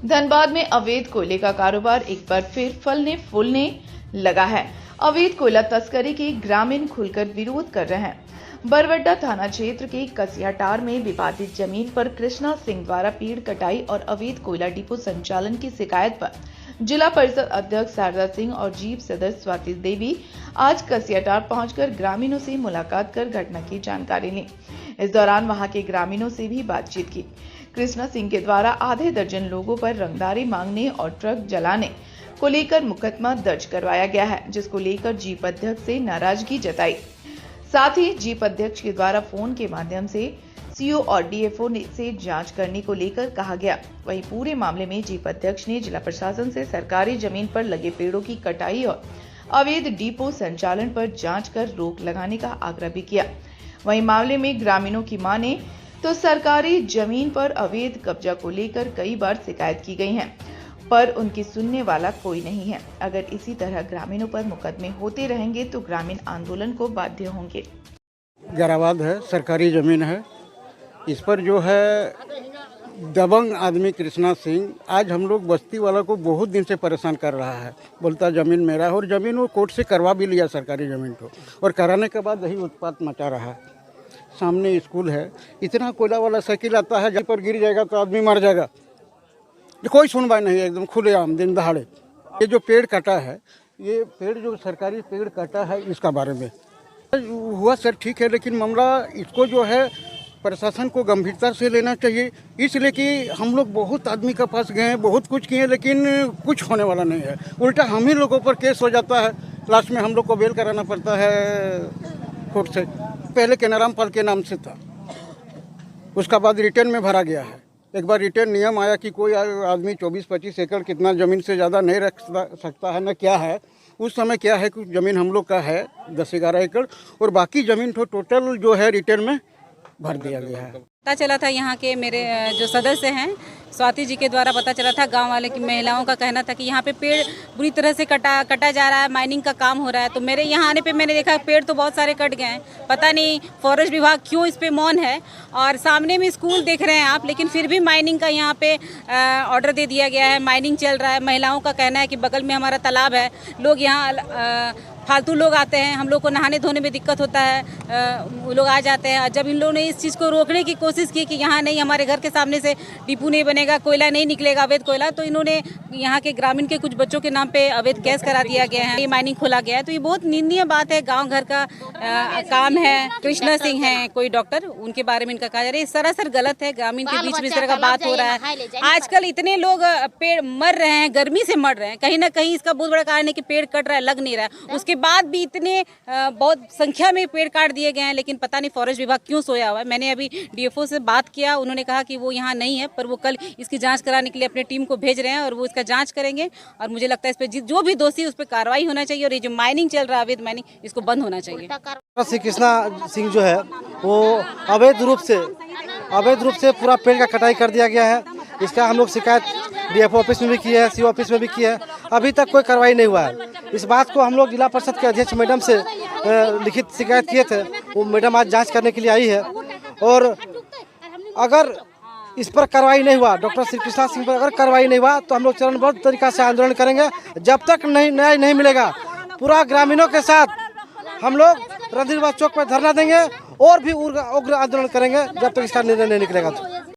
धनबाद में अवैध कोयले का कारोबार एक बार फिर फलने फूलने लगा है। अवैध कोयला तस्करी के ग्रामीण खुलकर विरोध कर रहे हैं। बरवड्डा थाना क्षेत्र के कसियाटार में विवादित जमीन पर कृष्णा सिंह द्वारा पेड़ कटाई और अवैध कोयला डिपो संचालन की शिकायत पर जिला परिषद अध्यक्ष शारदा सिंह और जीप सदस्य स्वाति देवी आज कसियाटार पहुंचकर ग्रामीणों से मुलाकात कर घटना की जानकारी ली। इस दौरान वहां के ग्रामीणों से भी बातचीत की। कृष्णा सिंह के द्वारा आधे दर्जन लोगों पर रंगदारी मांगने और ट्रक जलाने को लेकर मुकदमा दर्ज करवाया गया है, जिसको लेकर जीप अध्यक्ष से नाराजगी जताई। साथ ही जीप अध्यक्ष के द्वारा फोन के माध्यम से सीओ और डीएफओ से जांच करने को लेकर कहा गया। वहीं पूरे मामले में जीप अध्यक्ष ने जिला प्रशासन से सरकारी जमीन पर लगे पेड़ों की कटाई और अवैध डिपो संचालन पर जांच कर रोक लगाने का आग्रह भी किया। वहीं मामले में ग्रामीणों की माने तो सरकारी जमीन पर अवैध कब्जा को लेकर कई बार शिकायत की गई है, पर उनकी सुनने वाला कोई नहीं है। अगर इसी तरह ग्रामीणों पर मुकदमे होते रहेंगे तो ग्रामीण आंदोलन को बाध्य होंगे। गराबाद है, सरकारी जमीन है। इस पर जो है दबंग आदमी कृष्णा सिंह आज हम लोग बस्ती वाला को बहुत दिन से परेशान कर रहा है। बोलता जमीन मेरा है और जमीन वो कोर्ट से करवा भी लिया सरकारी जमीन को, और कराने के बाद यही उत्पात मचा रहा है। सामने स्कूल है, इतना कोयला वाला साइकिल आता है जहाँ पर गिर जाएगा तो आदमी मर जाएगा। कोई सुनवाई नहीं है, एकदम खुलेआम दिन दहाड़े। ये जो पेड़ कटा है, ये पेड़ जो सरकारी पेड़ कटा है, इसका बारे में हुआ सर ठीक है, लेकिन मामला इसको जो है प्रशासन को गंभीरता से लेना चाहिए। इसलिए कि हम लोग बहुत आदमी के पास गए, बहुत कुछ किए, लेकिन कुछ होने वाला नहीं है। उल्टा हम ही लोगों पर केस हो जाता है। लास्ट में हम लोग को बेल कराना पड़ता है कोर्ट से। पहले केनाराम पाल के नाम से था, उसका बाद रिटर्न में भरा गया है। एक बार रिटर्न नियम आया कि कोई आदमी 24-25 एकड़ कितना ज़मीन से ज़्यादा नहीं रख सकता है, न क्या है। उस समय क्या है कि ज़मीन हम लोग का है 10-11 एकड़, और बाकी ज़मीन तो टोटल जो है रिटर्न में भर दिया गया है। पता चला था यहाँ के मेरे जो सदस्य हैं स्वाति जी के द्वारा पता चला था। गांव वाले की महिलाओं का कहना था कि यहाँ पे पेड़ बुरी तरह से कटा जा रहा है, माइनिंग का काम हो रहा है। तो मेरे यहाँ आने पे मैंने देखा पेड़ तो बहुत सारे कट गए हैं। पता नहीं फॉरेस्ट विभाग क्यों इस पे मौन है। और सामने में स्कूल देख रहे हैं आप, लेकिन फिर भी माइनिंग का यहाँ पे ऑर्डर दे दिया गया है। माइनिंग चल रहा है। महिलाओं का कहना है कि बगल में हमारा तालाब है, लोग यहाँ फालतू लोग आते हैं, हम लोग को नहाने धोने में दिक्कत होता है, वो लोग आ जाते हैं। जब इन लोगों ने इस चीज़ को रोकने की कोशिश की कि यहाँ नहीं, हमारे घर के सामने से डिपो नहीं बनेगा, कोयला नहीं निकलेगा अवैध कोयला, तो इन्होंने यहाँ के ग्रामीण के कुछ बच्चों के नाम पे अवैध केस करा दिया गया है। ये माइनिंग खोला गया है, तो ये बहुत निंदनीय बात है। गाँव घर का काम है। कृष्णा सिंह है कोई डॉक्टर, उनके बारे में इनका कहा जा रहा है, सरासर गलत है। ग्रामीण के बीच में इस तरह का बात हो रहा है। आजकल इतने लोग पेड़ मर रहे हैं, गर्मी से मर रहे हैं। कहीं ना कहीं इसका बहुत बड़ा कारण है कि पेड़ कट रहा है, लग नहीं रहा है। उसके बाद भी इतने बहुत संख्या में पेड़ काट दिए गए हैं, लेकिन पता नहीं फॉरेस्ट विभाग क्यों सोया हुआ है। मैंने अभी डीएफओ से बात किया, उन्होंने कहा कि वो यहाँ नहीं है, पर वो कल इसकी जांच कराने के लिए अपनी टीम को भेज रहे हैं और वो इसका जांच करेंगे। और मुझे लगता है इस पर जो भी दोषी उस पर कार्रवाई होना चाहिए, और ये जो माइनिंग चल रहा है अवैध माइनिंग, इसको बंद होना चाहिए। श्री कृष्णा सिंह जो है वो अवैध रूप से पूरा पेड़ का कटाई कर दिया गया है। इसका हम लोग शिकायत डीएफओ ऑफिस में भी की है, सीओ ऑफिस में भी की है, अभी तक कोई कार्रवाई नहीं हुआ है। इस बात को हम लोग जिला परिषद के अध्यक्ष मैडम से लिखित शिकायत किए थे। वो मैडम आज जांच करने के लिए आई है, और अगर इस पर कार्रवाई नहीं हुआ, डॉक्टर श्री कृष्णा सिंह पर अगर कार्रवाई नहीं हुआ, तो हम लोग चरणबद्ध तरीका से आंदोलन करेंगे। जब तक न्याय नहीं मिलेगा, पूरा ग्रामीणों के साथ हम लोग रणधीरवाद चौक पर धरना देंगे और भी उग्र आंदोलन करेंगे, जब तक इसका निर्णय नहीं निकलेगा।